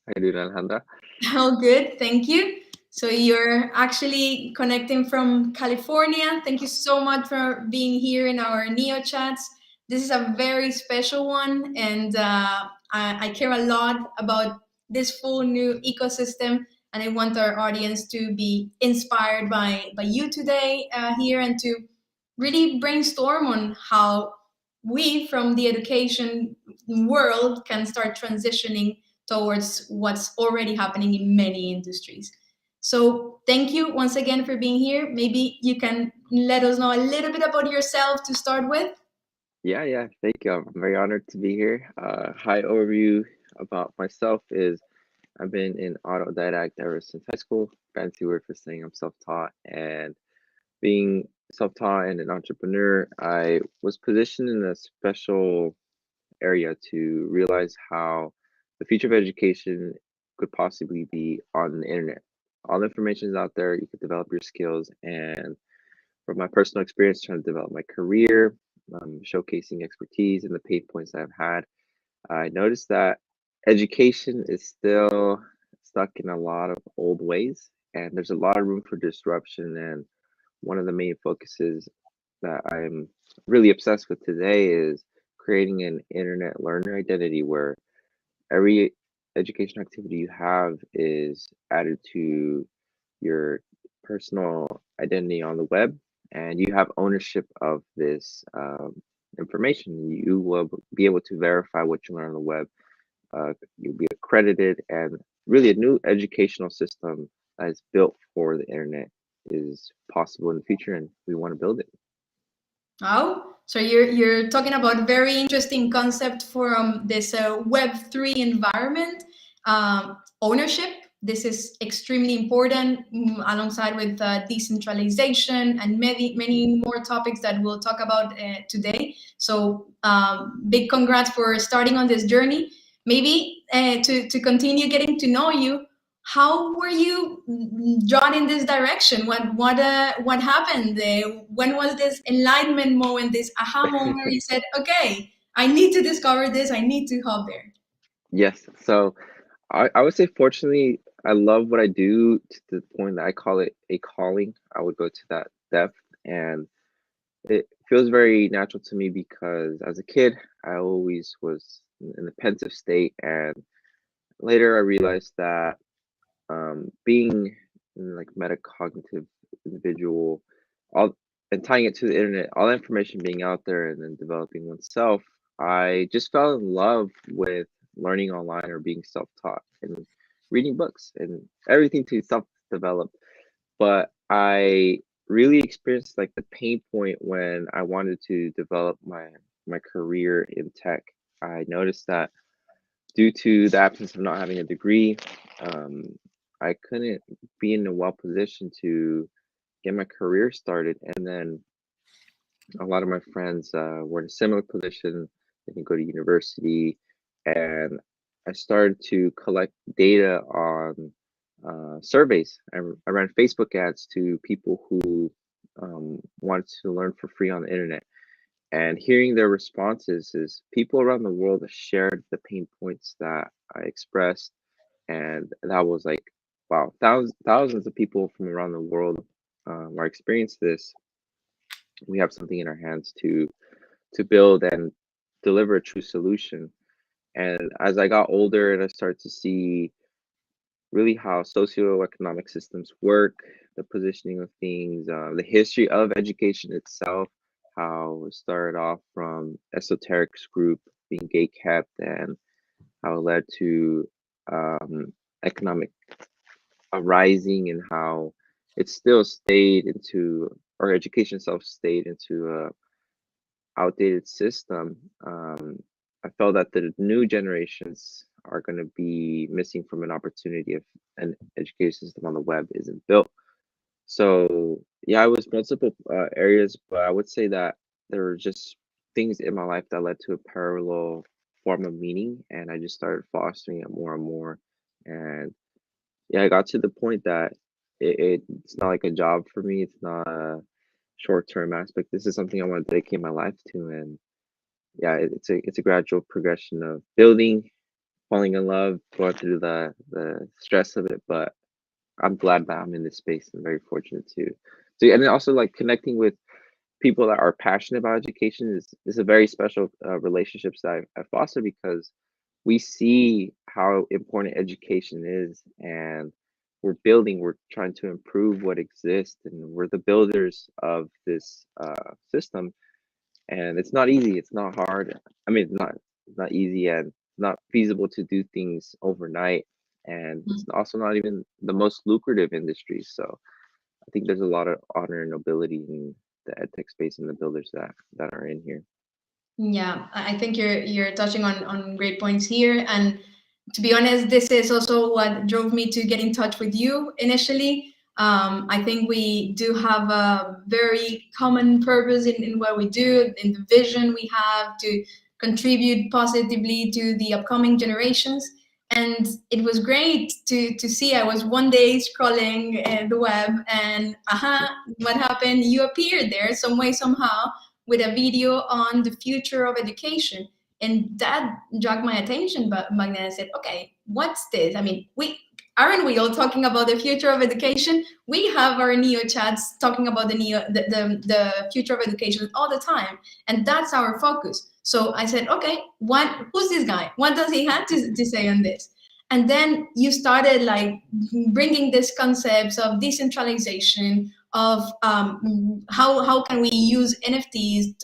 How you doing, Alejandra? Oh, good. Thank you. So you're actually connecting from California. Thank you so much for being here in our Neo chats. This is a very special one, and I care a lot about this full new ecosystem. And I want our audience to be inspired by you today here and to really brainstorm on how we from the education world can start transitioning towards what's already happening in many industries. So, thank you once again for being here. Maybe you can let us know a little bit about yourself to start with. Yeah, thank you. I'm very honored to be here. High overview about myself is I've been in autodidact ever since high school. Fancy word for saying I'm self-taught. And being self-taught and an entrepreneur, I was positioned in a special area to realize how the future of education could possibly be on the internet. All the information is out there. You could develop your skills, and from my personal experience trying to develop my career, showcasing expertise and the pain points I've had, I noticed that education is still stuck in a lot of old ways, and there's a lot of room for disruption. And one of the main focuses that I'm really obsessed with today is creating an internet learner identity where every education activity you have is added to your personal identity on the web, and you have ownership of this information. You will be able to verify what you learn on the web. You'll be accredited, and really a new educational system that is built for the internet is possible in the future, and we want to build it. Oh, so you're talking about very interesting concept from this Web3 environment, ownership. This is extremely important alongside with decentralization and many more topics that we'll talk about today. So big congrats for starting on this journey. Maybe to continue getting to know you, how were you drawn in this direction? What happened? When was this enlightenment moment, this aha moment where you said, "Okay, I need to discover this. I need to hop there." Yes, so I would say, fortunately, I love what I do to the point that I call it a calling. I would go to that depth, and it feels very natural to me because as a kid, I always was in a pensive state, and later I realized that being like metacognitive individual, all and tying it to the internet, all the information being out there and then developing oneself, I just fell in love with learning online or being self-taught and reading books and everything to self-develop. But I really experienced like the pain point when I wanted to develop my career in tech. I noticed that due to the absence of not having a degree, um, I couldn't be in a well position to get my career started. And then a lot of my friends were in a similar position. They didn't go to university, and I started to collect data on surveys. I ran Facebook ads to people who wanted to learn for free on the internet, and hearing their responses is people around the world shared the pain points that I expressed, and that was like, wow, thousands of people from around the world are experiencing this. We have something in our hands to build and deliver a true solution. And as I got older and I started to see really how socioeconomic systems work, the positioning of things, the history of education itself, how it started off from esoterics group being gate kept, and how it led to economic arising, and how it still stayed into, or education itself stayed into a outdated system. I felt that the new generations are going to be missing from an opportunity if an education system on the web isn't built. So yeah, it was multiple areas, but I would say that there were just things in my life that led to a parallel form of meaning, and I just started fostering it more and more. And yeah, I got to the point that it's not like a job for me. It's not a short-term aspect. This is something I want to dedicate my life to, and yeah, it's a gradual progression of building falling in love, going through the stress of it, but I'm glad that I'm in this space and very fortunate to. So, and then also like connecting with people that are passionate about education is a very special relationships that I foster because we see how important education is, and we're trying to improve what exists, and we're the builders of this system. And it's not easy, it's not hard. I mean, it's not easy and not feasible to do things overnight, and it's also not even the most lucrative industry. So I think there's a lot of honor and nobility in the edtech space and the builders that are in here. Yeah, I think you're touching on great points here. And to be honest, this is also what drove me to get in touch with you initially. I think we do have a very common purpose in what we do, in the vision we have to contribute positively to the upcoming generations. And it was great to see. I was one day scrolling the web, and what happened? You appeared there some way, somehow, with a video on the future of education. And that dragged my attention back then. I said, okay, what's this? I mean, we aren't we all talking about the future of education? We have our Neo chats talking about the future of education all the time. And that's our focus. So I said, okay, who's this guy? What does he have to say on this? And then you started like bringing these concepts of decentralization, of how can we use NFTs,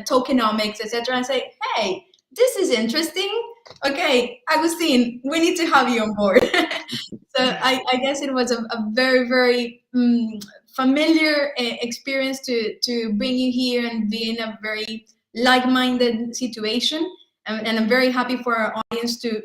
tokenomics, etc., and say, hey, this is interesting. Okay, Agustin, we need to have you on board. So I guess it was a very, very familiar experience to bring you here and be in a very like-minded situation. And I'm very happy for our audience to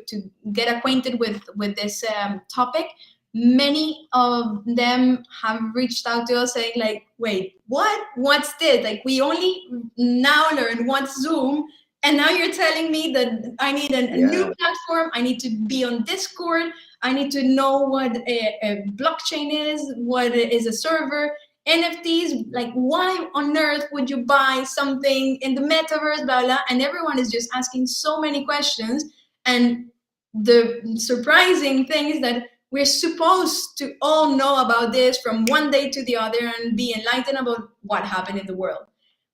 get acquainted with this topic. Many of them have reached out to us saying like, wait, what's this? Like, we only now learned what's Zoom, and now you're telling me that I need a new Yeah, platform, I need to be on Discord, I need to know what a blockchain is, what is a server, NFTs. Like, why on earth would you buy something in the metaverse, blah, blah? And everyone is just asking so many questions. And the surprising thing is that we're supposed to all know about this from one day to the other and be enlightened about what happened in the world.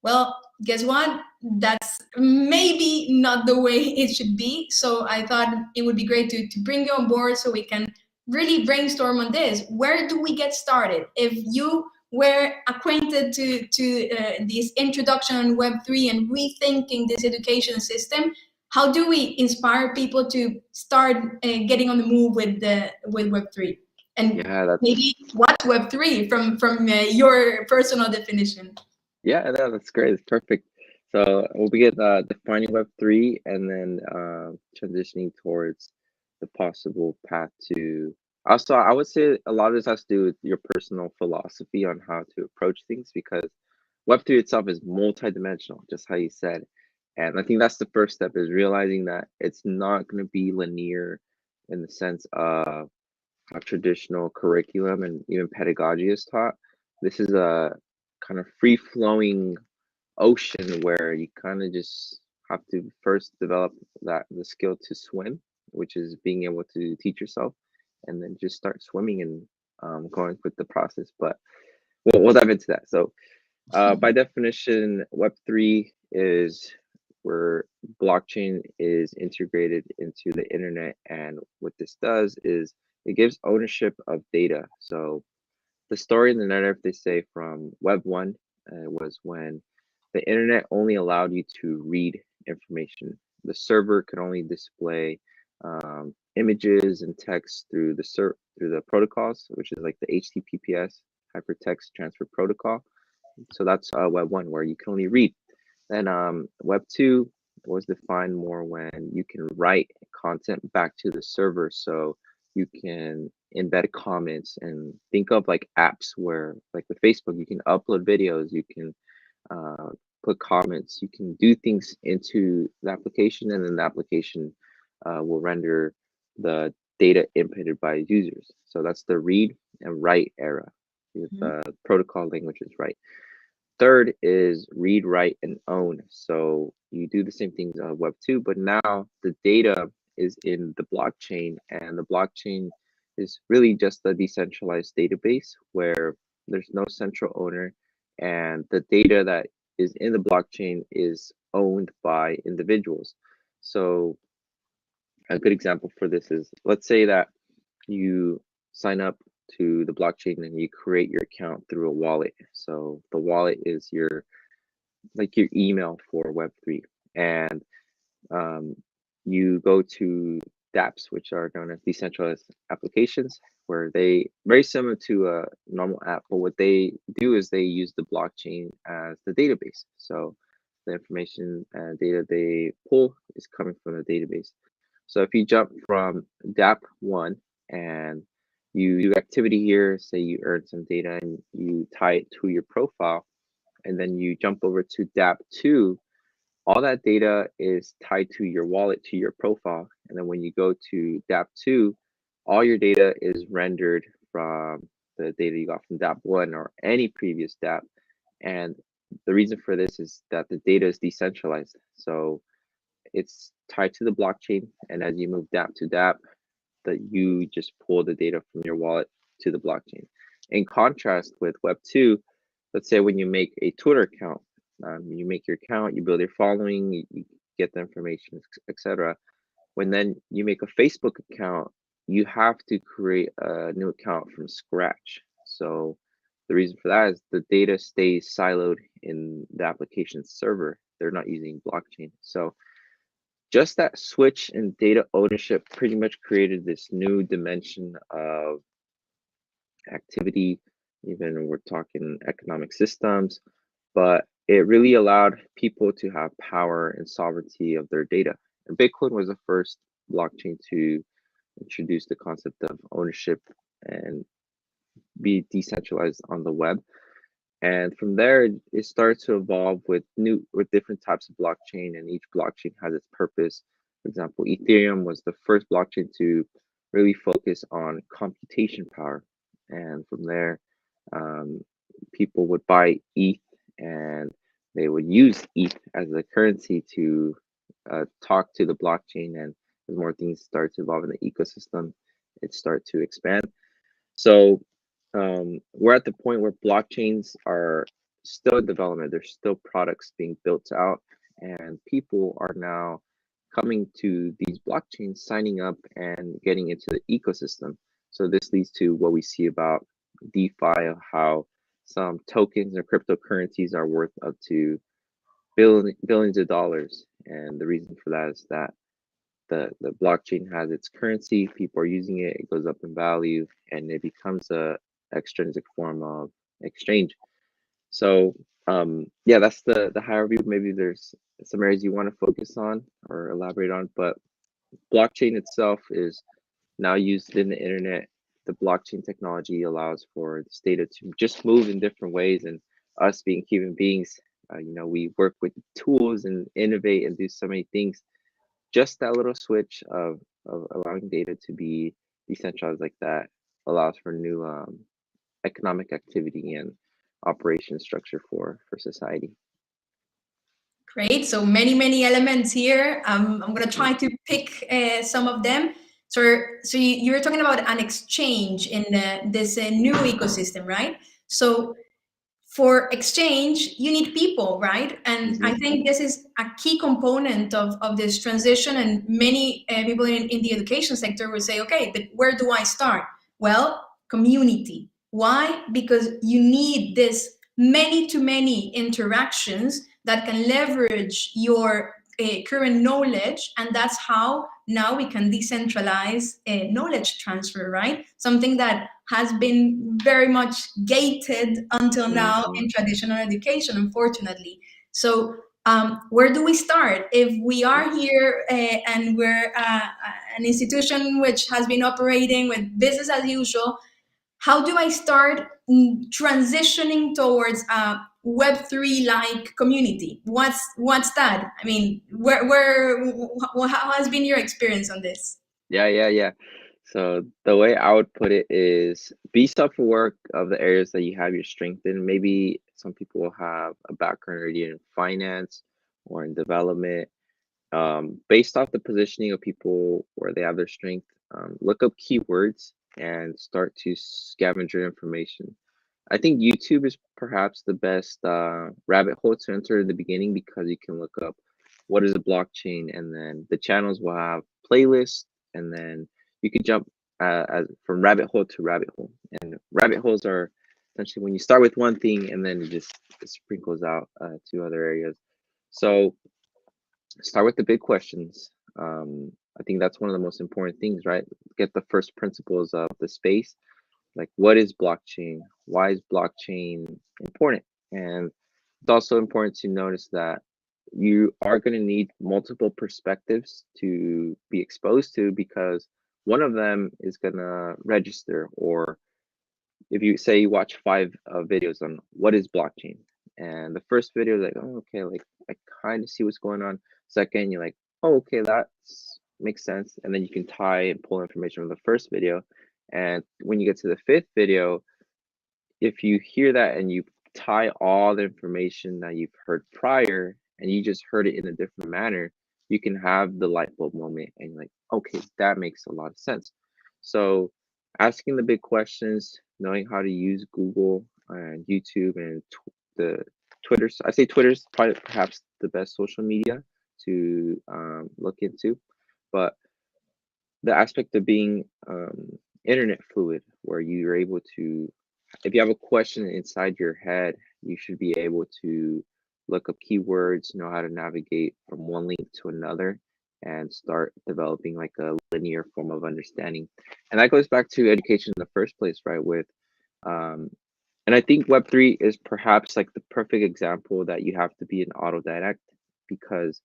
Well, guess what? That's maybe not the way it should be. So I thought it would be great to bring you on board so we can really brainstorm on this. Where do we get started? If you were acquainted to this introduction on Web3 and rethinking this education system, how do we inspire people to start getting on the move with Web3? And yeah, that's maybe what's Web3 from your personal definition? yeah, no, that's great. It's perfect. So we'll begin defining Web3 and then transitioning towards the possible path to. Also, I would say a lot of this has to do with your personal philosophy on how to approach things because Web3 itself is multidimensional, just how you said. And I think that's the first step is realizing that it's not going to be linear in the sense of how traditional curriculum and even pedagogy is taught. This is a kind of free flowing ocean where you kind of just have to first develop the skill to swim, which is being able to teach yourself, and then just start swimming and going with the process. But we'll dive into that. So by definition, Web3 is where blockchain is integrated into the internet. And what this does is it gives ownership of data. So the story in the narrative, they say from Web 1 was when the internet only allowed you to read information. The server could only display images and text through through the protocols, which is like the HTTPS, hypertext transfer protocol. So that's Web 1, where you can only read. Then Web 2 was defined more when you can write content back to the server. So you can embed comments and think of like apps where, like with Facebook, you can upload videos, you can uh, put comments, you can do things into the application, and then the application will render the data inputted by users. So that's the read and write era. With the protocol language is right. Third is read, write, and own. So you do the same things on Web 2, but now the data is in the blockchain, and the blockchain is really just a decentralized database where there's no central owner, and the data that is in the blockchain is owned by individuals. So a good example for this is, let's say that you sign up to the blockchain and you create your account through a wallet. So the wallet is your email for Web3, and um, you go to dApps, which are known as decentralized applications, where they very similar to a normal app, but what they do is they use the blockchain as the database. So the information and data they pull is coming from the database. So if you jump from dApp one and you do activity here, say you earn some data and you tie it to your profile, and then you jump over to dApp two, all that data is tied to your wallet, to your profile. And then when you go to dApp two, all your data is rendered from the data you got from dApp one or any previous dApp. And the reason for this is that the data is decentralized. So it's tied to the blockchain. And as you move dApp to dApp, that you just pull the data from your wallet to the blockchain. In contrast with Web 2, let's say when you make a Twitter account, you make your account, you build your following, you get the information, etc. When then you make a Facebook account, you have to create a new account from scratch. So the reason for that is the data stays siloed in the application server. They're not using blockchain. So just that switch in data ownership pretty much created this new dimension of activity. Even we're talking economic systems, but it really allowed people to have power and sovereignty of their data. And Bitcoin was the first blockchain to introduce the concept of ownership and be decentralized on the web. And from there, it starts to evolve with different types of blockchain, and each blockchain has its purpose. For example, Ethereum was the first blockchain to really focus on computation power. And from there, um, people would buy ETH and they would use ETH as a currency to talk to the blockchain. And as more things start to evolve in the ecosystem, it start to expand. So we're at the point where blockchains are still in development. There's still products being built out, and people are now coming to these blockchains, signing up and getting into the ecosystem. So this leads to what we see about DeFi, of how some tokens or cryptocurrencies are worth up to billions of dollars. And the reason for that is that the blockchain has its currency, people are using it, it goes up in value, and it becomes a extrinsic form of exchange. So yeah, that's the higher view. Maybe there's some areas you want to focus on or elaborate on, but blockchain itself is now used in the internet. The blockchain technology allows for this data to just move in different ways, and us being human beings, we work with tools and innovate and do so many things. Just that little switch of allowing data to be decentralized like that allows for new economic activity and operation structure for society. Great. So many elements here. I'm gonna try to pick some of them. So you were talking about an exchange in this new ecosystem, right? So for exchange, you need people, right? And I think this is a key component of this transition. And many people in the education sector will say, okay, but where do I start? Well, community. Why? Because you need this many to many interactions that can leverage your current knowledge, and that's how now we can decentralize knowledge transfer, right? Something that has been very much gated until now in traditional education, unfortunately. So where do we start? If we are here and we're an institution which has been operating with business as usual, how do I start transitioning towards a Web3 like community? What's that? I mean, how has been your experience on this? Yeah. So the way I would put it is be self-aware of the areas that you have your strength in. Maybe some people will have a background already in finance or in development, Based off the positioning of people where they have their strength, look up keywords and start to scavenge your information. I think YouTube is perhaps the best rabbit hole to enter in the beginning because you can look up what is a blockchain, and then the channels will have playlists, and then you can jump from rabbit hole to rabbit hole. And rabbit holes are essentially when you start with one thing and then it sprinkles out to other areas. So start with the big questions. I think that's one of the most important things, right? Get the first principles of the space, like what is blockchain? Why is blockchain important? And it's also important to notice that you are going to need multiple perspectives to be exposed to, because one of them is going to register. Or if you say you watch five videos on what is blockchain, and the first video is like, oh, okay, like I kind of see what's going on. Second, you're like, oh, okay, that makes sense. And then you can tie and pull information from the first video. And when you get to the fifth video, if you hear that and you tie all the information that you've heard prior and you just heard it in a different manner, you can have the light bulb moment and you're like, okay, that makes a lot of sense. So asking the big questions, knowing how to use Google and YouTube and the Twitter. I say Twitter's probably perhaps the best social media to look into, but the aspect of being internet fluid, where you're able to, if you have a question inside your head, you should be able to look up keywords, know how to navigate from one link to another, and start developing like a linear form of understanding. And that goes back to education in the first place, right? With um, and I think Web3 is perhaps like the perfect example that you have to be an autodidact, because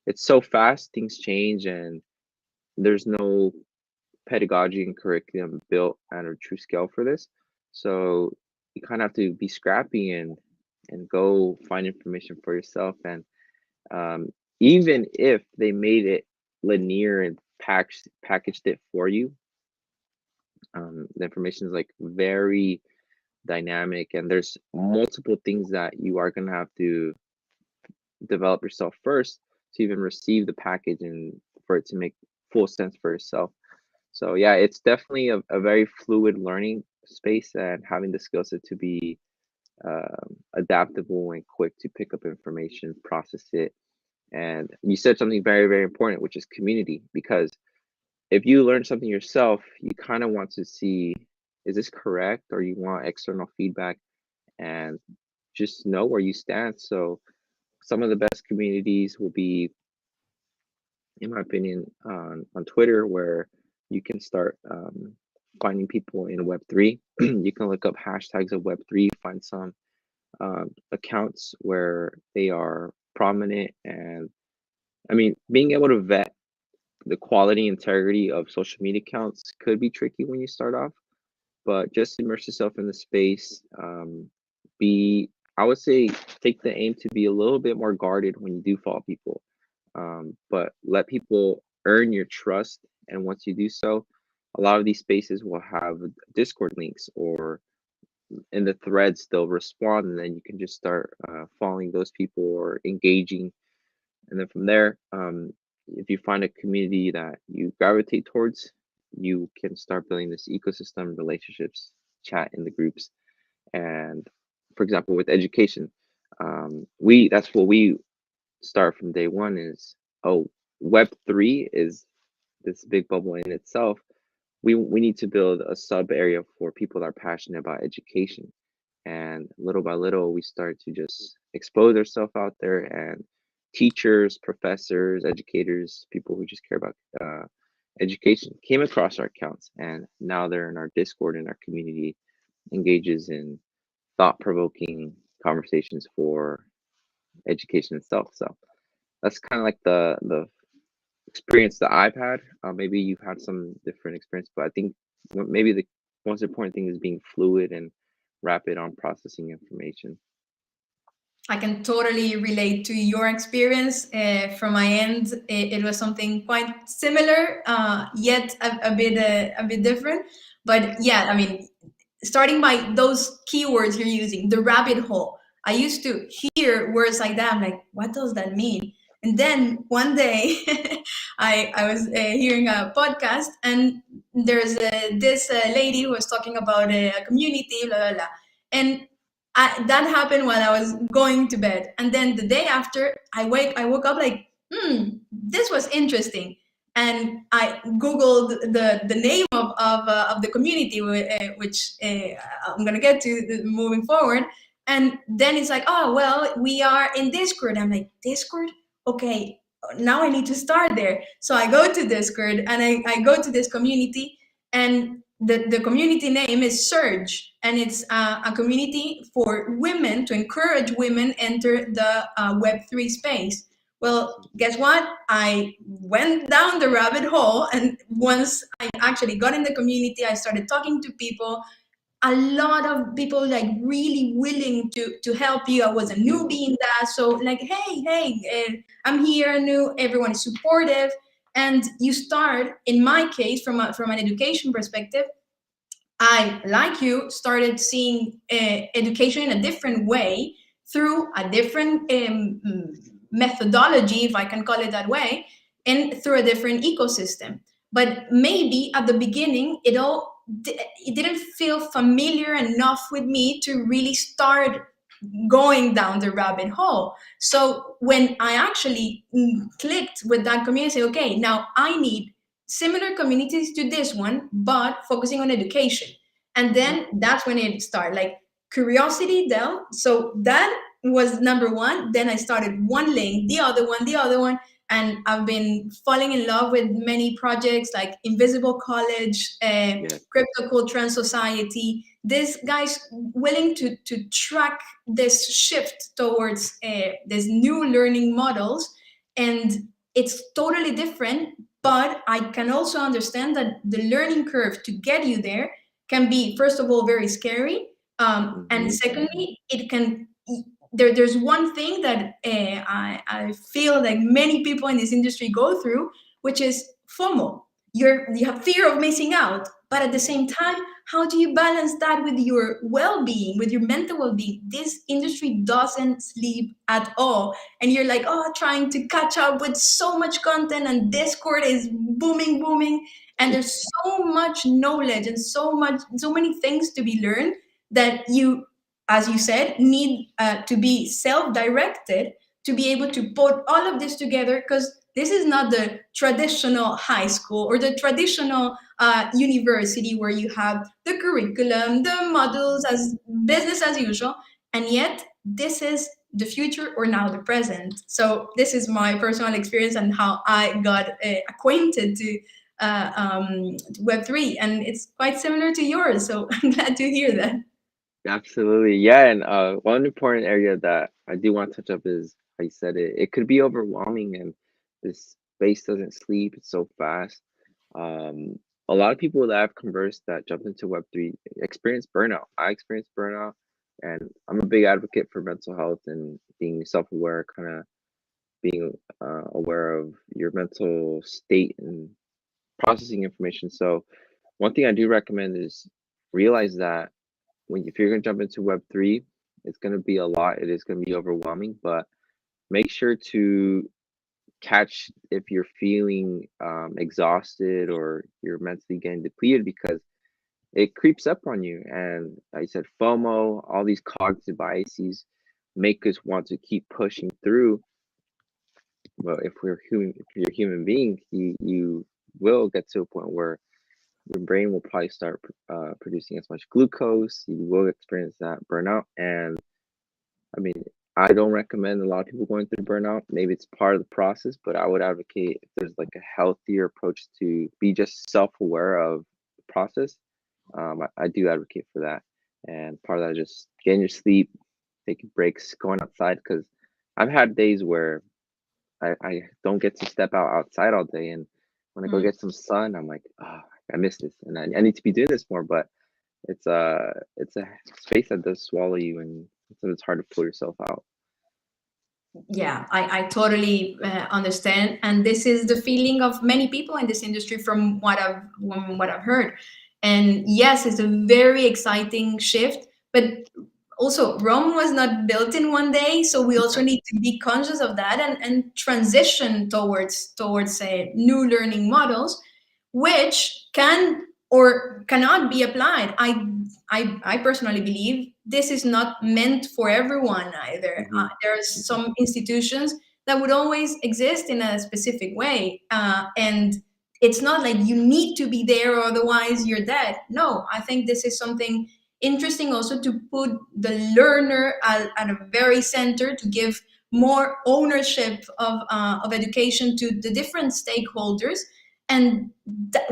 it's so fast, things change, and there's no pedagogy and curriculum built at a true scale for this. So you kind of have to be scrappy and go find information for yourself. And um, even if they made it linear and packaged it for you, the information is like very dynamic, and there's multiple things that you are going to have to develop yourself first to even receive the package and for it to make full sense for yourself. So yeah, it's definitely a very fluid learning space, and having the skill set to be adaptable and quick to pick up information, process it. And you said something very, very important, which is community. Because if you learn something yourself, you kind of want to see, is this correct? Or you want external feedback and just know where you stand. So some of the best communities will be, in my opinion, on Twitter, where you can start finding people in Web3. You can look up hashtags of Web3, find some accounts where they are prominent. And I mean, being able to vet the quality integrity of social media accounts could be tricky when you start off, but just immerse yourself in the space. Be, I would say, take the aim to be a little bit more guarded when you do follow people, but let people earn your trust. And once you do so, a lot of these spaces will have Discord links, or in the threads they'll respond, and then you can just start following those people or engaging. And then from there, if you find a community that you gravitate towards, you can start building this ecosystem, relationships, chat in the groups. And for example, with education, we that's what we start from day one is, oh, Web3 is this big bubble in itself. We need to build a sub area for people that are passionate about education. And little by little, we start to just expose ourselves out there, and teachers, professors, educators, people who just care about education came across our accounts, and now they're in our Discord, and our community engages in thought-provoking conversations for education itself. So that's kind of like the experience that I've had. Maybe you've had some different experience, but I think maybe the most important thing is being fluid and rapid on processing information. I can totally relate to your experience. From my end, it was something quite similar, yet a bit different. But yeah, I mean, starting by those keywords you're using, the rabbit hole. I used to hear words like that. I'm like, what does that mean? And then one day, I was hearing a podcast, and there's this lady who was talking about a community, blah, blah, blah. And that happened while I was going to bed. And then the day after, I woke up like, this was interesting. And I Googled the name of the community, which I'm going to get to moving forward. And then it's like, oh, well, we are in Discord. I'm like, Discord? Okay, now I need to start there. So I go to Discord, and I go to this community, and the community name is Surge, and it's a community for women, to encourage women enter the Web3 space. Well, guess what? I went down the rabbit hole, and once I actually got in the community, I started talking to people. A lot of people like really willing to help you. I was a newbie in that, so like, hey, I'm here, new. Everyone is supportive, and you start. In my case, from an education perspective, I, like you, started seeing education in a different way, through a different methodology, if I can call it that way, and through a different ecosystem. But maybe at the beginning, it didn't feel familiar enough with me to really start going down the rabbit hole. So when I actually clicked with that community, say, okay, now I need similar communities to this one, but focusing on education. And then that's when it started, like curiosity down. So that was number one. Then I started one link, the other one. And I've been falling in love with many projects like Invisible College, Yeah. Crypto Culture and Society. These guys willing to track this shift towards these new learning models. And it's totally different, but I can also understand that the learning curve to get you there can be, first of all, very scary. And secondly, it can there's one thing that I feel like many people in this industry go through, which is FOMO. You have fear of missing out, but at the same time, how do you balance that with your well-being, with your mental well-being? This industry doesn't sleep at all, and you're like, oh, trying to catch up with so much content, and Discord is booming, and there's so much knowledge and so many things to be learned, that you, as you said, need to be self-directed to be able to put all of this together, because this is not the traditional high school or the traditional university where you have the curriculum, the modules as business as usual, and yet this is the future, or now the present. So this is my personal experience and how I got acquainted to Web3, and it's quite similar to yours. So I'm glad to hear that. Absolutely. Yeah. And one important area that I do want to touch up is how you said it. It could be overwhelming, and this space doesn't sleep. It's so fast. Um, a lot of people that I've conversed that jumped into Web3 experience burnout. I experienced burnout, and I'm a big advocate for mental health and being self-aware, kind of being aware of your mental state and processing information. So one thing I do recommend is realize that if you're gonna jump into Web3, it's gonna be a lot. It is gonna be overwhelming, but make sure to catch if you're feeling exhausted or you're mentally getting depleted, because it creeps up on you. And like I said, FOMO, all these cognitive biases make us want to keep pushing through. But if you're a human being, you will get to a point where your brain will probably start producing as much glucose. You will experience that burnout. And I mean, I don't recommend a lot of people going through burnout. Maybe it's part of the process, but I would advocate if there's like a healthier approach to be just self-aware of the process. I do advocate for that. And part of that is just getting your sleep, taking breaks, going outside. Because I've had days where I don't get to step outside all day. And when I go get some sun, I'm like, oh, I miss this. And I need to be doing this more. But it's a space that does swallow you, and it's hard to pull yourself out. Yeah, I totally understand, and this is the feeling of many people in this industry, from what I've heard. And yes, it's a very exciting shift, but also Rome was not built in one day, so we also need to be conscious of that and transition towards new learning models, which can or cannot be applied. I personally believe this is not meant for everyone either. Hmm. There's Hmm. some institutions that would always exist in a specific way, and it's not like you need to be there or otherwise you're dead. No, I think this is something interesting also to put the learner at a very center, to give more ownership of education to the different stakeholders, and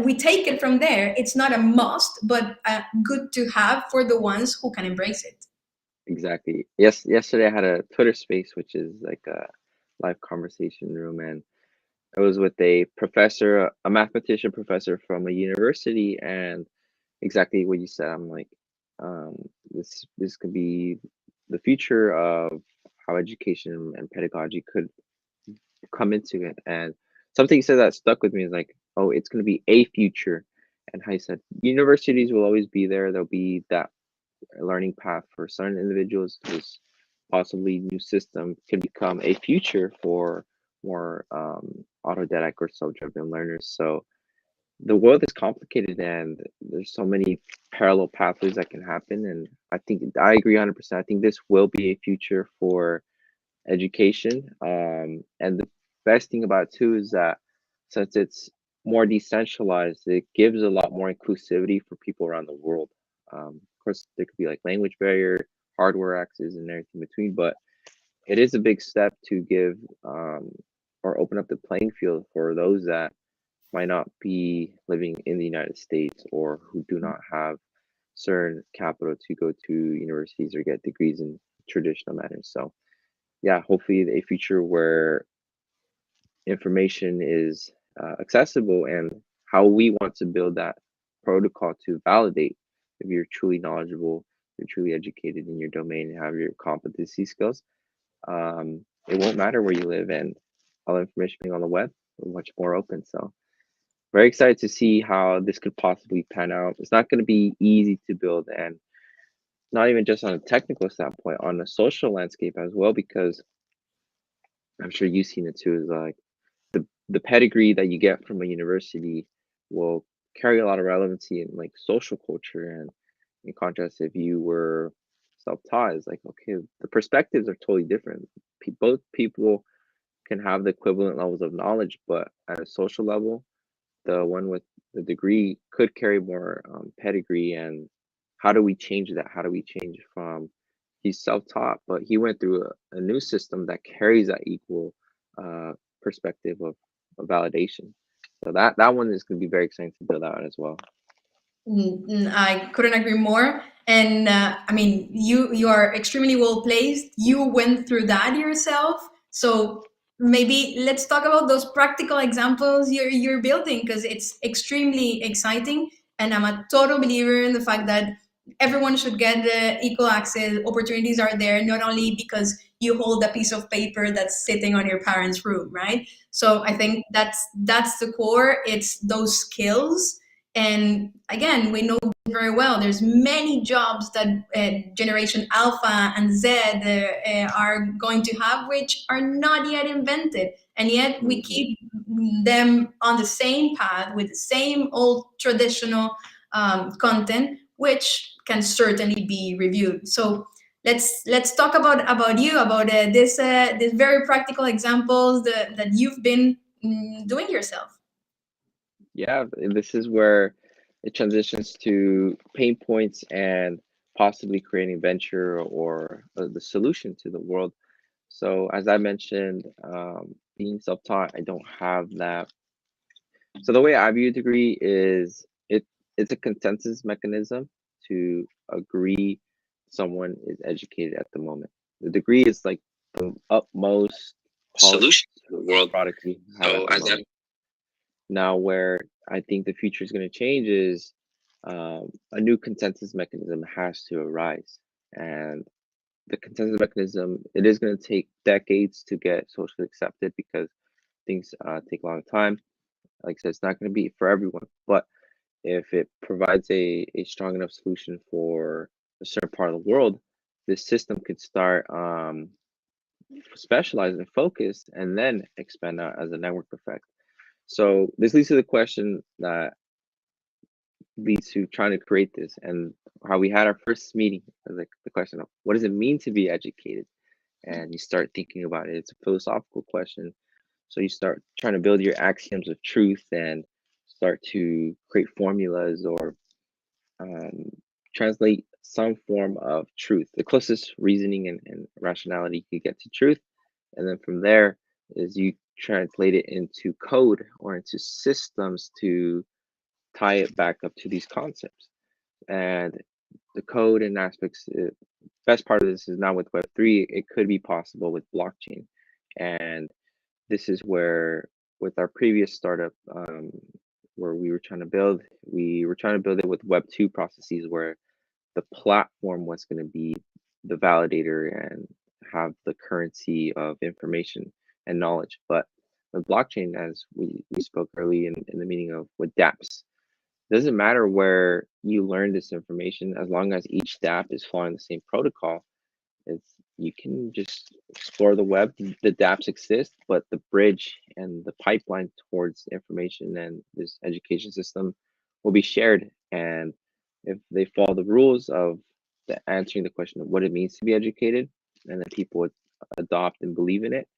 we take it from there. It's not a must, but good to have for the ones who can embrace it. Exactly. Yes, yesterday I had a Twitter space, which is like a live conversation room, and it was with a professor, a mathematician professor from a university, and exactly what you said. I'm like, um, this could be the future of how education and pedagogy could come into it. And something he said that stuck with me is like, oh, it's going to be a future. And how he said universities will always be there. There'll be that learning path for certain individuals. This possibly new system can become a future for more autodidact or self-driven learners. So the world is complicated and there's so many parallel pathways that can happen. And I think I agree 100%. I think this will be a future for education. And the best thing about it too is that since it's more decentralized, it gives a lot more inclusivity for people around the world. Of course, there could be like language barrier, hardware access, and everything between, but it is a big step to give or open up the playing field for those that might not be living in the United States or who do not have certain capital to go to universities or get degrees in traditional manners. So yeah, hopefully a future where information is accessible and how we want to build that protocol to validate if you're truly knowledgeable, you're truly educated in your domain, and have your competency skills. It won't matter where you live, and all information being on the web, we're much more open. So very excited to see how this could possibly pan out. It's not going to be easy to build, and not even just on a technical standpoint, on a social landscape as well, because I'm sure you've seen it too. Is like the pedigree that you get from a university will carry a lot of relevancy in like social culture. And in contrast, if you were self-taught, it's like, okay, the perspectives are totally different. Both people can have the equivalent levels of knowledge, but at a social level, the one with the degree could carry more pedigree. And how do we change that? How do we change from he's self-taught, but he went through a new system that carries that equal uh, perspective of validation. So that one is going to be very exciting to build out as well. I couldn't agree more. And I mean, you are extremely well placed. You went through that yourself, so maybe let's talk about those practical examples you're building, because it's extremely exciting. And I'm a total believer in the fact that everyone should get the equal access. Opportunities are there not only because you hold a piece of paper that's sitting on your parents' room, right? So I think that's the core. It's those skills. And again, we know very well there's many jobs that generation alpha and z are going to have, which are not yet invented, and yet we Hmm. keep them on the same path with the same old traditional content, which can certainly be reviewed. So let's talk about you, about this very practical examples that you've been doing yourself. Yeah, this is where it transitions to pain points and possibly creating venture or the solution to the world. So as I mentioned, being self-taught, I don't have that. So the way I view a degree is it's a consensus mechanism to agree someone is educated at the moment. The degree is like the utmost polished Solution to the world. product we have at So the as moment. Now, where I think the future is going to change is a new consensus mechanism has to arise, and the consensus mechanism, it is going to take decades to get socially accepted because things take a long time. Like I said, it's not going to be for everyone, but if it provides a strong enough solution for a certain part of the world, this system could start specialize and focus and then expand out as a network effect. So this leads to the question that leads to trying to create this, and how we had our first meeting, like the question of what does it mean to be educated? And you start thinking about it. It's a philosophical question. So you start trying to build your axioms of truth and start to create formulas or um, translate some form of truth, the closest reasoning and rationality you get to truth. And then from there is you translate it into code or into systems to tie it back up to these concepts. And the code and aspects, best part of this is now with Web3, it could be possible with blockchain. And this is where, with our previous startup, where we were trying to build it with Web2 processes where the platform was going to be the validator and have the currency of information and knowledge. But with blockchain, as we spoke early in the meeting of with dApps, doesn't matter where you learn this information, as long as each dApp is following the same protocol. It's you can just explore the web. The dApps exist, but the bridge and the pipeline towards information and this education system will be shared. And if they follow the rules of answering the question of what it means to be educated, and then people would adopt and believe in it,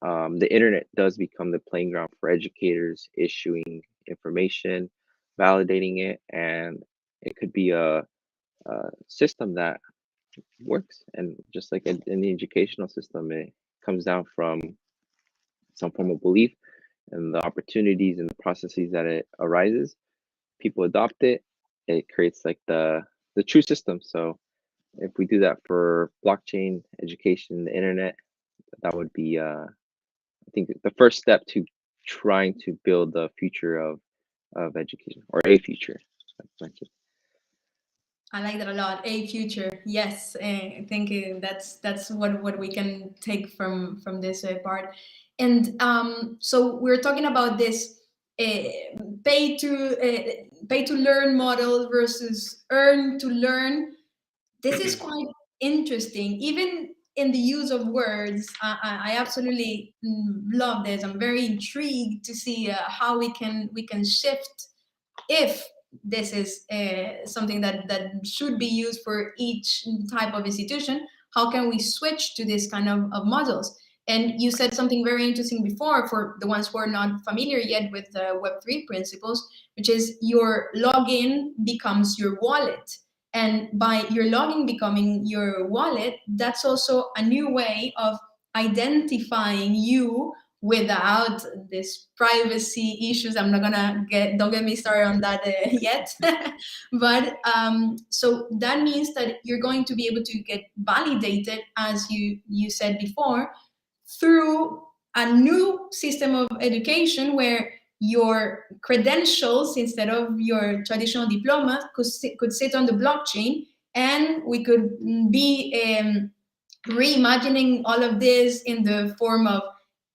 the internet does become the playing ground for educators issuing information, validating it, and it could be a system that works. And just like in the educational system, it comes down from some form of belief and the opportunities and the processes that it arises. People adopt it. It creates like the true system. So if we do that for blockchain, education, the internet, that would be I think the first step to trying to build the future of education, or a future. I like that a lot. A future, yes. I think that's what we can take from this part. And so we're talking about this pay to pay to learn model versus earn to learn. This is quite interesting. Even in the use of words, I absolutely love this. I'm very intrigued to see how we can shift if this is something that should be used for each type of institution. How can we switch to this kind of models? And you said something very interesting before for the ones who are not familiar yet with the Web3 principles, which is your login becomes your wallet. And by your login becoming your wallet, that's also a new way of identifying you without this privacy issues. I'm not gonna don't get me started on that yet. But so that means that you're going to be able to get validated, as you said before, through a new system of education where your credentials, instead of your traditional diploma, could sit on the blockchain, and we could be reimagining all of this in the form of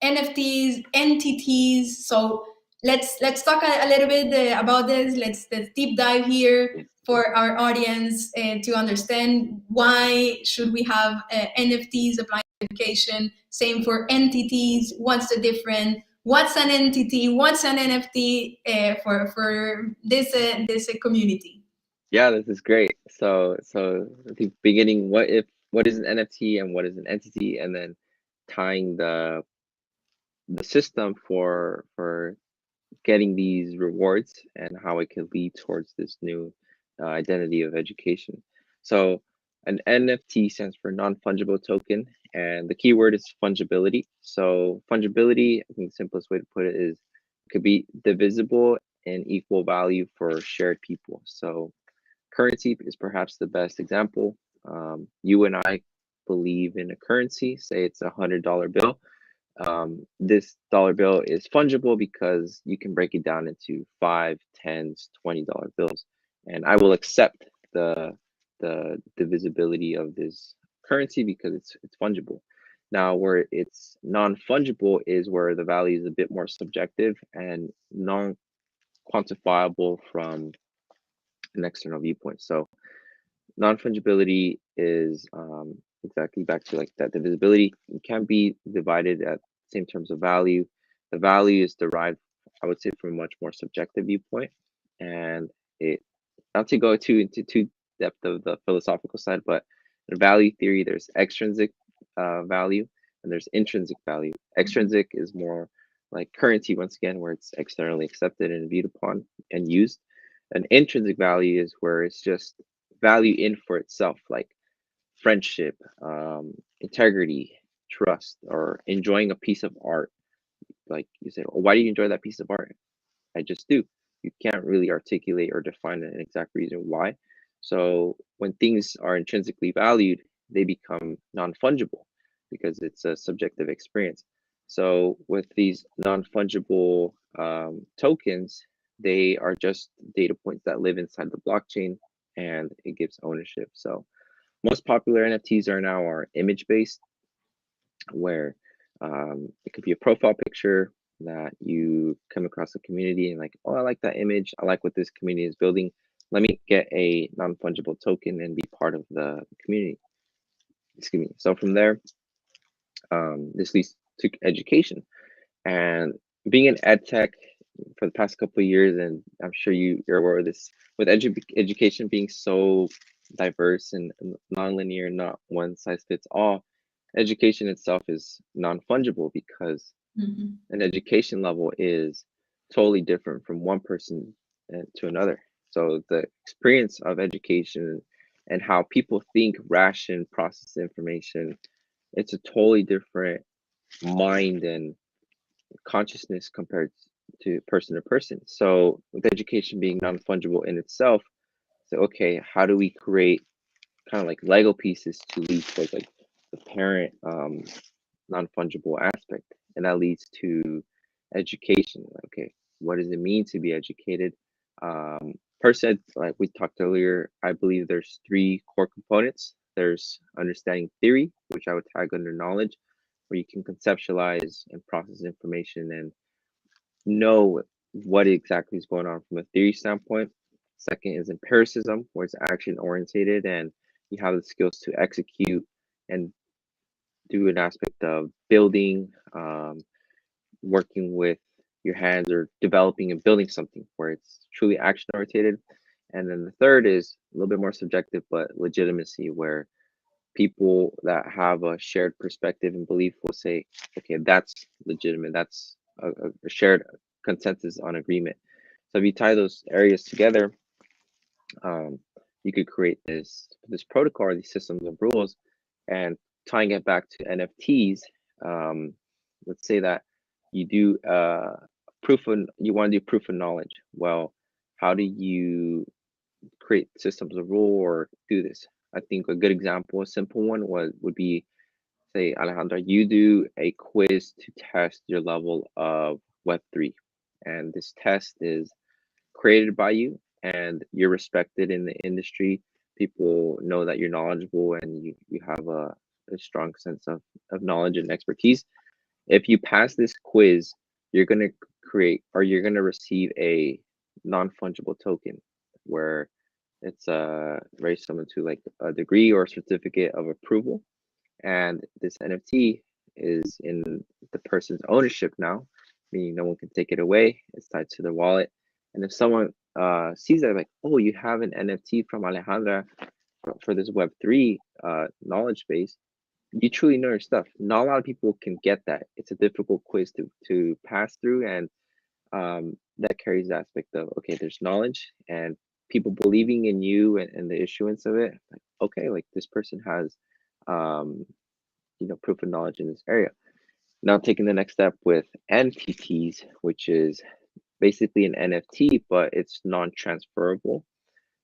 NFTs, entities. So let's talk a little bit about this. Let's deep dive here Yes. for our audience to understand why should we have NFTs applying to education. Same for entities. What's the difference? What's an entity? What's an NFT for this community? Yeah, this is great. So I think beginning, what is an NFT and what is an entity, and then tying the system for getting these rewards and how it could lead towards this new identity of education. So an NFT stands for non-fungible token, and the keyword is fungibility. So fungibility, I think the simplest way to put it is it could be divisible and equal value for shared people. So currency is perhaps the best example. You and I believe in a currency, say it's $100 bill. This dollar bill is fungible because you can break it down into 5, 10s, $20 bills, and I will accept the divisibility of this currency because it's fungible. Now, where it's non-fungible is where the value is a bit more subjective and non-quantifiable from an external viewpoint. So non-fungibility is exactly back to like that divisibility. It can be divided at same terms of value. The value is derived, I would say, from a much more subjective viewpoint, and it not to go into too depth of the philosophical side, but in value theory, there's extrinsic value and there's intrinsic value. Extrinsic is more like currency, once again, where it's externally accepted and viewed upon and used. An intrinsic value is where it's just value in for itself, like friendship, integrity, trust, or enjoying a piece of art. Like you say, oh, why do you enjoy that piece of art? I just do. You can't really articulate or define an exact reason why. So when things are intrinsically valued, they become non-fungible because it's a subjective experience. So with these non-fungible tokens, they are just data points that live inside the blockchain, and it gives ownership. So most popular NFTs are now are image-based, where it could be a profile picture that you come across a community and like, oh, I like that image. I like what this community is building. Let me get a non-fungible token and be part of the community. Excuse me. So from there, this leads to education. And being in ed tech for the past couple of years, and I'm sure you're aware of this, with education being so diverse and non-linear, not one size fits all, education itself is non-fungible because Mhm. an education level is totally different from one person to another. So the experience of education and how people think, ration, process information, it's a totally different mind and consciousness compared to person. So with education being non-fungible in itself, so okay, how do we create kind of like Lego pieces to lead towards like the parent non-fungible aspect, and that leads to education. Okay, what does it mean to be educated? Person, like we talked earlier, I believe there's three core components. There's understanding theory, which I would tag under knowledge, where you can conceptualize and process information and know what exactly is going on from a theory standpoint. Second is empiricism, where it's action orientated and you have the skills to execute and do an aspect of building, working with your hands or developing and building something where it's truly action oriented. And then the third is a little bit more subjective, but legitimacy, where people that have a shared perspective and belief will say, okay, that's legitimate. That's a shared consensus on agreement. So if you tie those areas together, um, you could create this protocol or these systems of rules. And tying it back to NFTs, um, let's say that you do you want to do proof of knowledge. Well, how do you create systems of rule or do this? I think a good example, a simple one would be, say, Alejandra, you do a quiz to test your level of Web3. And this test is created by you and you're respected in the industry. People know that you're knowledgeable and you have a strong sense of knowledge and expertise. If you pass this quiz, you're going to create or you're going to receive a non-fungible token where it's very similar to like a degree or certificate of approval. And this NFT is in the person's ownership now, meaning no one can take it away. It's tied to their wallet. And if someone sees that, like, oh, you have an NFT from Alejandra for this Web3 knowledge base, you truly know your stuff. Not a lot of people can get that. It's a difficult quiz to pass through, and that carries the aspect of, okay, there's knowledge and people believing in you and the issuance of it. Like, okay, like this person has um, proof of knowledge in this area. Now taking the next step with NFTs, which is basically an NFT, but it's non-transferable,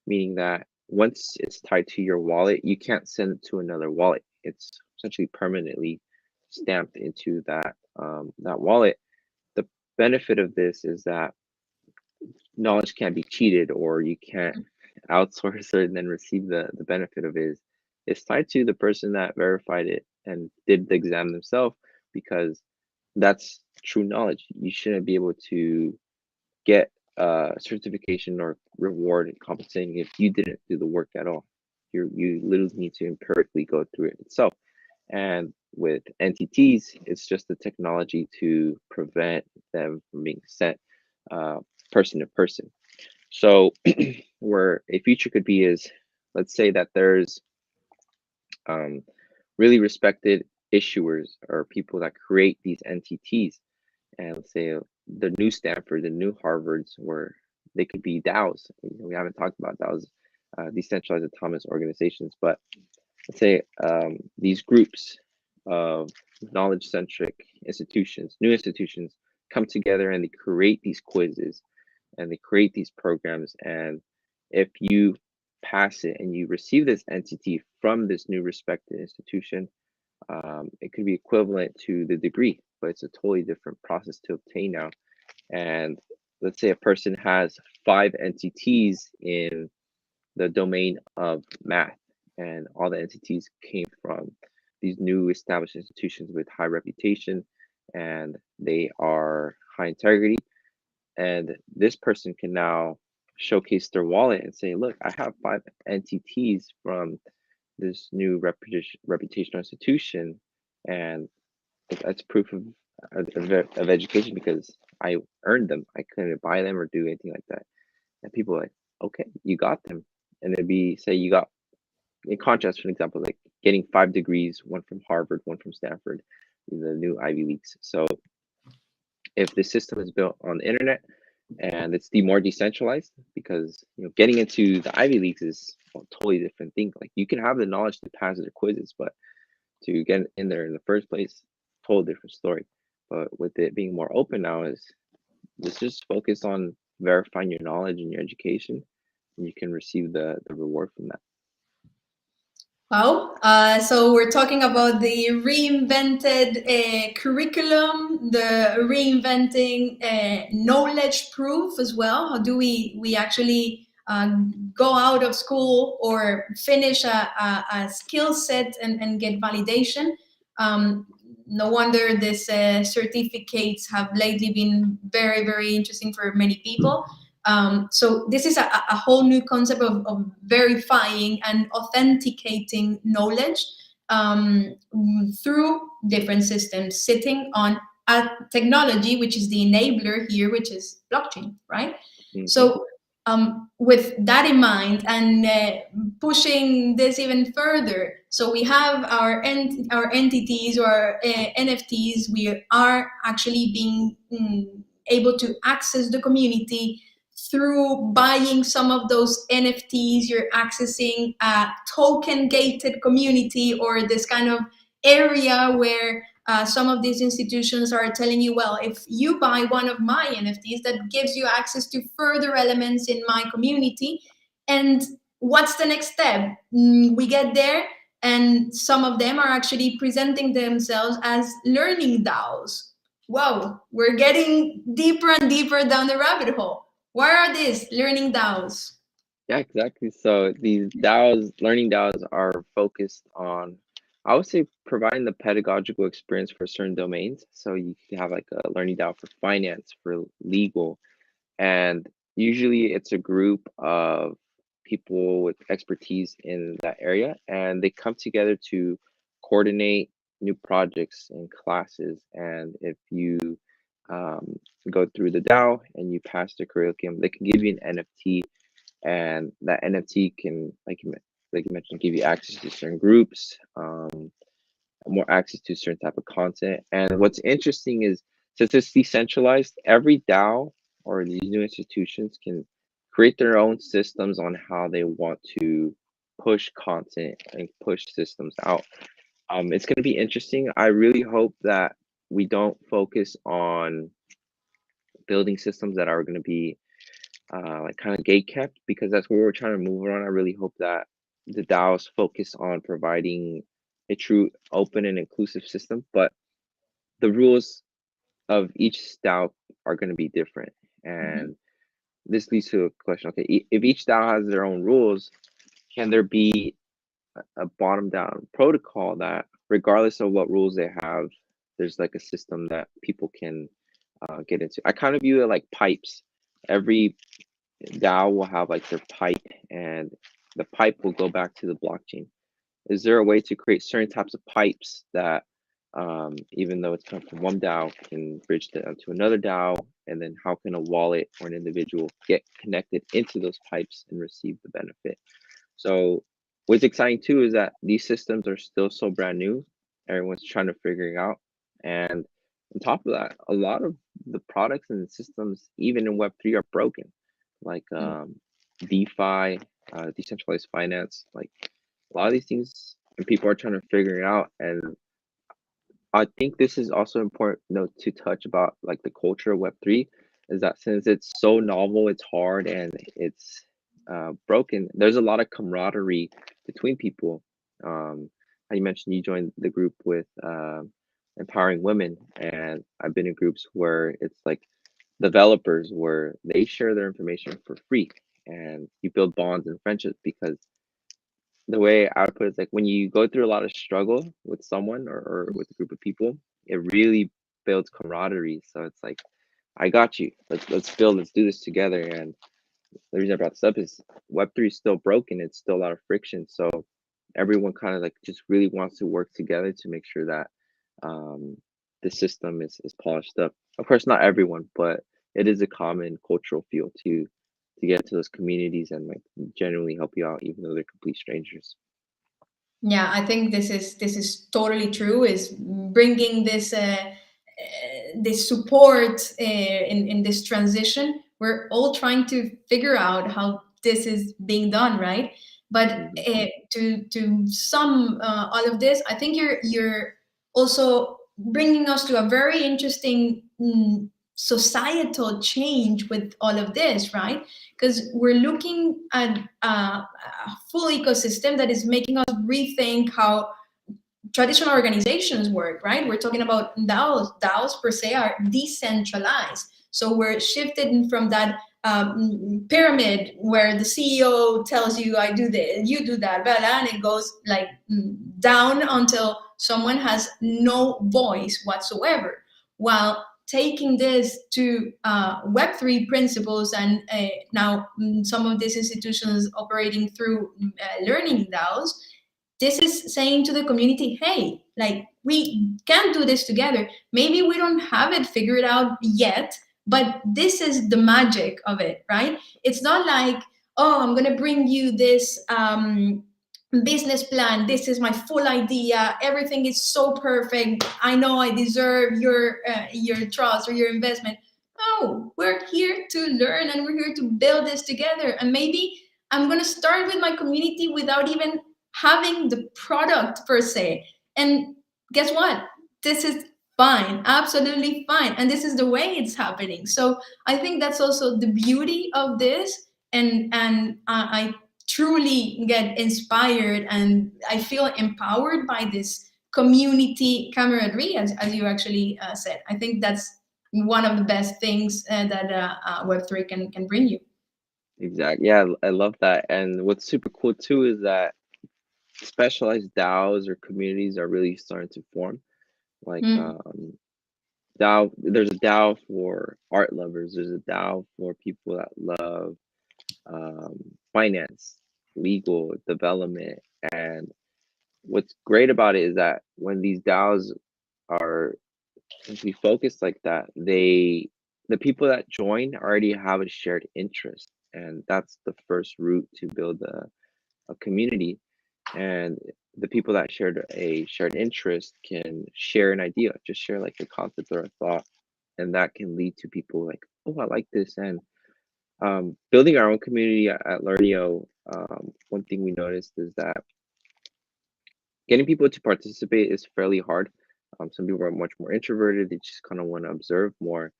meaning that once it's tied to your wallet, you can't send it to another wallet. It's essentially permanently stamped into that wallet. The benefit of this is that knowledge can't be cheated, or you can't outsource it and then receive the benefit of it. It's tied to the person that verified it and did the exam themselves, because that's true knowledge. You shouldn't be able to get certification or reward and compensating if you didn't do the work at all. You literally need to empirically go through it itself. And with NTTs, it's just the technology to prevent them from being sent uh, person to person. So where a future could be is, let's say that there's um, really respected issuers or people that create these NTTs, and let's say the new Stanford, the new Harvards, where they could be DAOs. We haven't talked about DAOs, decentralized autonomous organizations, but let's say these groups of knowledge-centric institutions, new institutions, come together and they create these quizzes and they create these programs. And if you pass it and you receive this entity from this new respected institution, it could be equivalent to the degree, but it's a totally different process to obtain now. And let's say a person has 5 entities in the domain of math, and all the entities came from these new established institutions with high reputation, and they are high integrity. And this person can now showcase their wallet and say, look, I have 5 entities from this new reputational institution, and that's proof of education because I earned them. I couldn't buy them or do anything like that. And people are like, okay, you got them. And it'd be, say you got, in contrast, for example, like getting 5 degrees, one from Harvard, one from Stanford, the new Ivy Leagues. So if the system is built on the internet and it's more decentralized, because getting into the Ivy Leagues is a totally different thing. Like you can have the knowledge to pass their quizzes, but to get in there in the first place, totally different story. But with it being more open now, is let's just focus on verifying your knowledge and your education, and you can receive the reward from that. Wow. So we're talking about the reinvented curriculum, the reinventing knowledge proof as well. How do we actually go out of school or finish a skill set and get validation? No wonder these certificates have lately been very, very interesting for many people. So this is a whole new concept of verifying and authenticating knowledge through different systems sitting on a technology, which is the enabler here, which is blockchain, right? Mm-hmm. So with that in mind and pushing this even further, so we have our entities or our NFTs. We are actually being able to access the community through buying some of those NFTs. You're accessing a token gated community, or this kind of area where some of these institutions are telling you, well, if you buy one of my NFTs, that gives you access to further elements in my community. And what's the next step? We get there, and some of them are actually presenting themselves as learning DAOs. Whoa, we're getting deeper and deeper down the rabbit hole. What are these learning DAOs? Yeah, exactly. So these DAOs, learning DAOs, are focused on, I would say, providing the pedagogical experience for certain domains. So you can have like a learning DAO for finance, for legal, and usually it's a group of people with expertise in that area, and they come together to coordinate new projects and classes. And if you go through the DAO and you pass the curriculum, they can give you an NFT, and that NFT can, like you mentioned, give you access to certain groups, more access to certain type of content. And what's interesting is, since it's decentralized, every DAO or these new institutions can create their own systems on how they want to push content and push systems out. It's going to be interesting. I really hope that we don't focus on building systems that are going to be like kind of gate kept, because that's where we're trying to move on. I really hope that the DAOs focus on providing a true open and inclusive system, but the rules of each DAO are going to be different. And this leads to a question: okay, if each DAO has their own rules, can there be a bottom down protocol that, regardless of what rules they have, there's like a system that people can get into? I kind of view it like pipes. Every DAO will have like their pipe, and the pipe will go back to the blockchain. Is there a way to create certain types of pipes that, even though it's come from one DAO, can bridge to another DAO? And then how can a wallet or an individual get connected into those pipes and receive the benefit? So what's exciting too is that these systems are still so brand new. Everyone's trying to figure it out. And on top of that, a lot of the products and systems, even in Web3, are broken, like DeFi, decentralized finance. Like a lot of these things, and people are trying to figure it out. And I think this is also important note to touch about like the culture of Web3 is that since it's so novel, it's hard and it's broken, there's a lot of camaraderie between people. How you mentioned you joined the group with empowering women, and I've been in groups where it's like developers where they share their information for free and you build bonds and friendships because the way I would put it is like when you go through a lot of struggle with someone or with a group of people, it really builds camaraderie. So it's like, I got you. Let's do this together. And the reason I brought this up is Web3 is still broken. It's still a lot of friction. So everyone kind of like just really wants to work together to make sure that um, the system is polished up. Of course, not everyone, but it is a common cultural feel to get to those communities and like genuinely help you out, even though they're complete strangers. Yeah, I think this is totally true. Is bringing this support in this transition. We're all trying to figure out how this is being done, right? But Mhm. to sum all of this, I think you're also bringing us to a very interesting societal change with all of this, right? Because we're looking at a full ecosystem that is making us rethink how traditional organizations work, right? We're talking about DAOs. DAOs per se are decentralized. So we're shifted from that pyramid where the CEO tells you, I do this, you do that, blah, blah, and it goes like down until someone has no voice whatsoever. While taking this to Web3 principles and now some of these institutions operating through learning DAOs, this is saying to the community, hey, like we can do this together. Maybe we don't have it figured out yet, but this is the magic of it, right? It's not like, oh, I'm going to bring you this business plan. This is my full idea. Everything is so perfect. I know I deserve your trust or your investment. No, we're here to learn and we're here to build this together. And maybe I'm going to start with my community without even having the product per se. And guess what? This is fine, absolutely fine. And this is the way it's happening. So I think that's also the beauty of this. And I truly get inspired and I feel empowered by this community camaraderie, as you actually said. I think that's one of the best things that Web3 can bring you. Exactly. Yeah, I love that. And what's super cool too is that specialized DAOs or communities are really starting to form. Like Mm, there's a DAO for art lovers. There's a DAO for people that love um, finance, legal, development. And what's great about it is that when these DAOs are essentially focused like that, the people that join already have a shared interest. And that's the first route to build a community. And the people that shared a shared interest can share an idea, just share like a concept or a thought, and that can lead to people like, oh, I like this. And building our own community at Learnio, one thing we noticed is that getting people to participate is fairly hard. Some people are much more introverted; they just kind of want to observe more,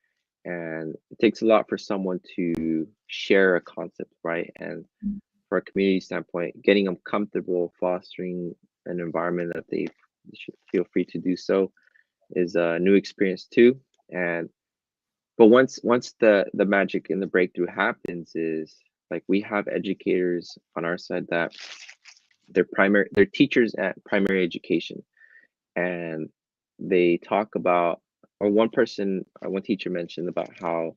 and it takes a lot for someone to share a concept, right? And for a community standpoint, getting them comfortable fostering an environment that they should feel free to do so is a new experience too. And but once the magic and the breakthrough happens is like we have educators on our side that they're teachers at primary education, and they talk about, or one teacher mentioned about how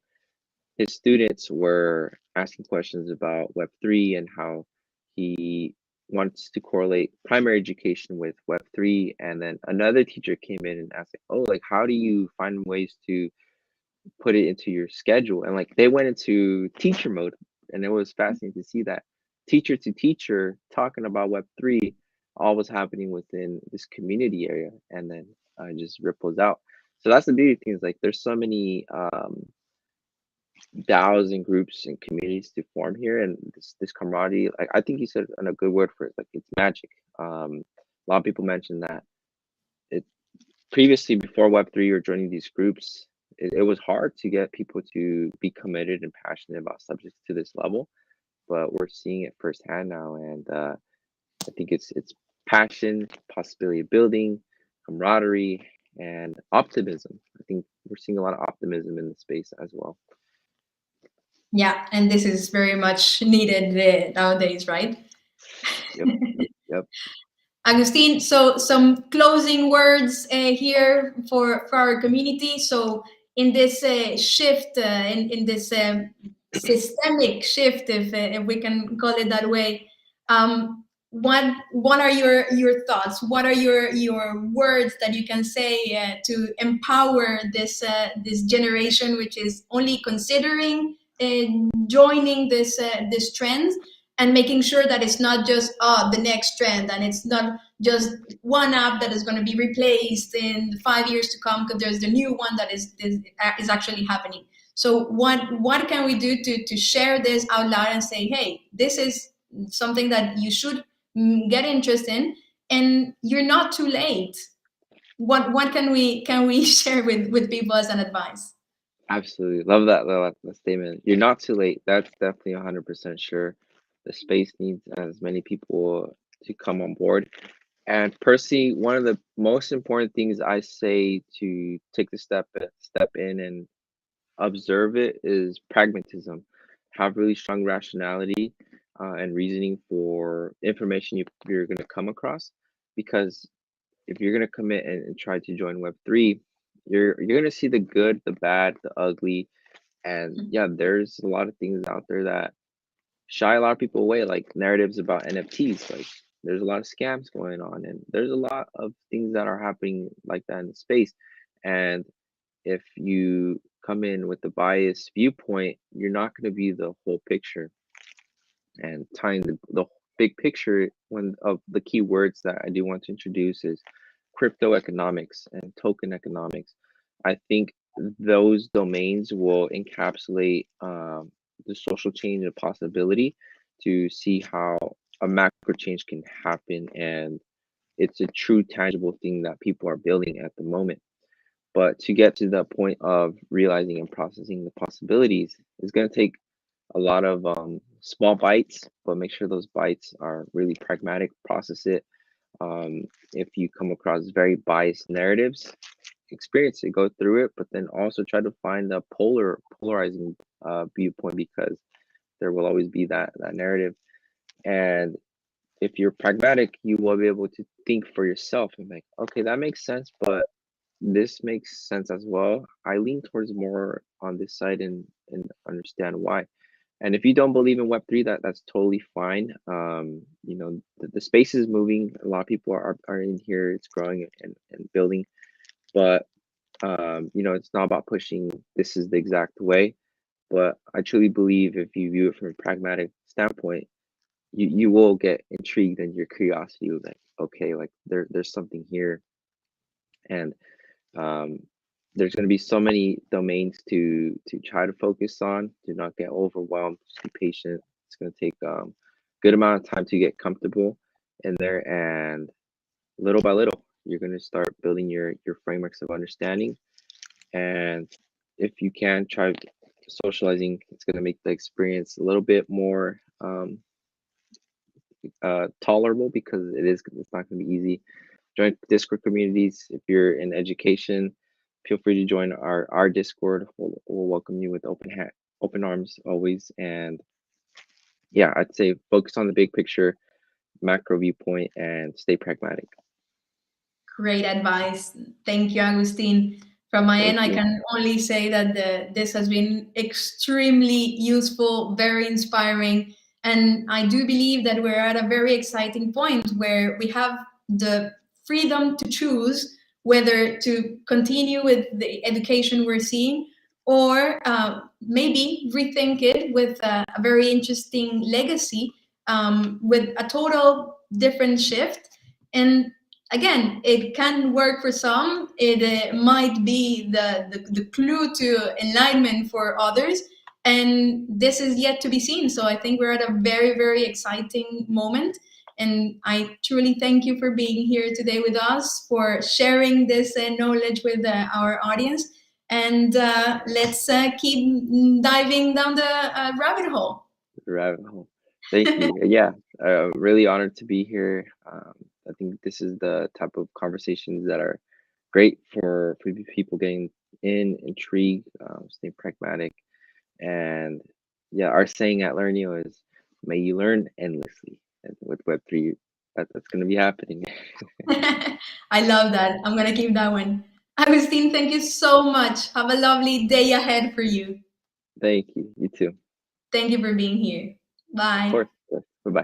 his students were asking questions about Web3 and how he wants to correlate primary education with Web3. And then another teacher came in and asked, like, oh, like, how do you find ways to put it into your schedule? And like they went into teacher mode, and it was fascinating to see that teacher to teacher talking about Web3, all was happening within this community area, and then just ripples out. So that's the beauty thing, is like there's so many DAOs and groups and communities to form here, and this camaraderie. Like I think you said on a good word for it, like it's magic. A lot of people mentioned that it previously, before Web3 or joining these groups, it was hard to get people to be committed and passionate about subjects to this level, but we're seeing it firsthand now, and I think it's passion, possibility of building, camaraderie, and optimism. I think we're seeing a lot of optimism in the space as well. Yeah, and this is very much needed nowadays, right? Yep, yep. Agustin, so some closing words here for our community. So in this shift, in this systemic shift, if we can call it that way, what are your thoughts? What are your words that you can say to empower this generation, which is only considering joining this trend, and making sure that it's not just the next trend, and it's not just one app that is going to be replaced in 5 years to come, because there's the new one that is actually happening. So what can we do to share this out loud and say, hey, this is something that you should get interest in, and you're not too late. What can we share with people as an advice? Absolutely. Love that statement. You're not too late. That's definitely 100% sure. The space needs as many people to come on board. And personally, one of the most important things I say to take the step in and observe it is pragmatism. Have really strong rationality and reasoning for information you're going to come across, because if you're going to commit and try to join Web3, you're going to see the good, the bad, the ugly, and yeah, there's a lot of things out there that shy a lot of people away, like narratives about NFTs. Like there's a lot of scams going on, and there's a lot of things that are happening like that in the space. And if you come in with a biased viewpoint, you're not going to be the whole picture. And tying the big picture, one of the key words that I do want to introduce is crypto economics and token economics. I think those domains will encapsulate the social change and possibility to see how a macro change can happen, and it's a true tangible thing that people are building at the moment. But to get to the point of realizing and processing the possibilities is going to take a lot of small bites, but make sure those bites are really pragmatic. Process it. If you come across very biased narratives, experience it, go through it, but then also try to find the polarizing viewpoint, because there will always be that narrative. And if you're pragmatic, you will be able to think for yourself and like, okay, that makes sense, but this makes sense as well. I lean towards more on this side, and understand why. And if you don't believe in Web3, that's totally fine. The space is moving. A lot of people are in here. It's growing and building. But it's not about pushing this is the exact way. But I truly believe if you view it from a pragmatic standpoint, you will get intrigued, and your curiosity will like, okay, like there's something here. And um, there's going to be so many domains to try to focus on. Do not get overwhelmed. Just be patient. It's going to take good amount of time to get comfortable in there, and little by little, you're going to start building your frameworks of understanding. And if you can try socializing, it's going to make the experience a little bit more tolerable, because it's not going to be easy. Join Discord communities. If you're in education, feel free to join our Discord. We'll welcome you with open arms always. And yeah, I'd say focus on the big picture, macro viewpoint, and stay pragmatic. Great advice. Thank you, Agustin. From my Thank end, I you. can only say that this has been extremely useful, very inspiring, And I do believe that we're at a very exciting point where we have the freedom to choose whether to continue with the education we're seeing, or maybe rethink it with a very interesting legacy, with a total different shift. And again, it can work for some. It might be the clue to enlightenment for others. And this is yet to be seen. So I think we're at a very, very exciting moment. And I truly thank you for being here today with us, for sharing this knowledge with our audience. And let's keep diving down the rabbit hole. Rabbit hole. Thank you. Yeah, really honored to be here. I think this is the type of conversations that are great for people getting intrigued, staying pragmatic, and yeah, our saying at Learneo is, "May you learn endlessly." And with Web3, that's going to be happening. I love that. I'm going to keep that one. Agustin, thank you so much. Have a lovely day ahead for you. Thank you. You too. Thank you for being here. Bye. Of course.